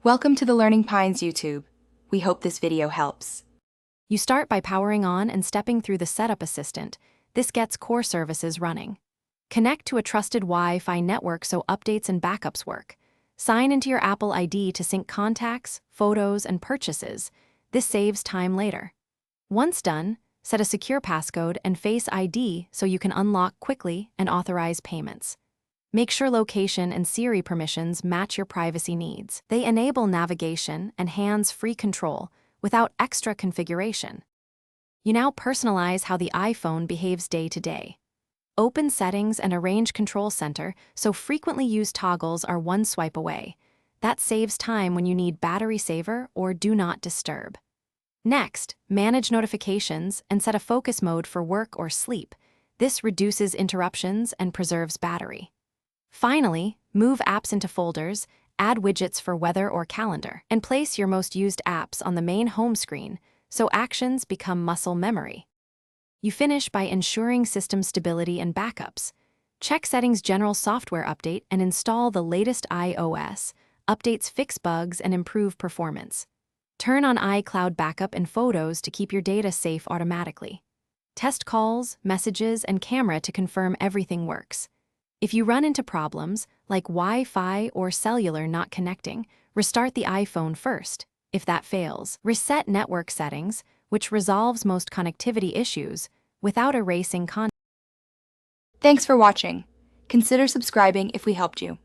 Welcome to the Learning Pines YouTube. We hope this video helps. You start by powering on and stepping through the Setup Assistant. This gets core services running. Connect to a trusted Wi-Fi network so updates and backups work. Sign into your Apple ID to sync contacts, photos, and purchases. This saves time later. Once done, set a secure passcode and Face ID so you can unlock quickly and authorize payments. Make sure location and Siri permissions match your privacy needs. They enable navigation and hands-free control without extra configuration. You now personalize how the iPhone behaves day to day. Open Settings and arrange Control Center so frequently used toggles are one swipe away. That saves time when you need battery saver or do not disturb. Next, manage notifications and set a focus mode for work or sleep. This reduces interruptions and preserves battery. Finally, move apps into folders, add widgets for weather or calendar, and place your most used apps on the main home screen so actions become muscle memory. You finish by ensuring system stability and backups. Check Settings General Software Update and install the latest iOS. Updates fix bugs and improve performance. Turn on iCloud Backup and Photos to keep your data safe automatically. Test calls, messages, and camera to confirm everything works. If you run into problems, like Wi-Fi or cellular not connecting, restart the iPhone first. If that fails, reset network settings, which resolves most connectivity issues without erasing content. Thanks for watching. Consider subscribing if we helped you.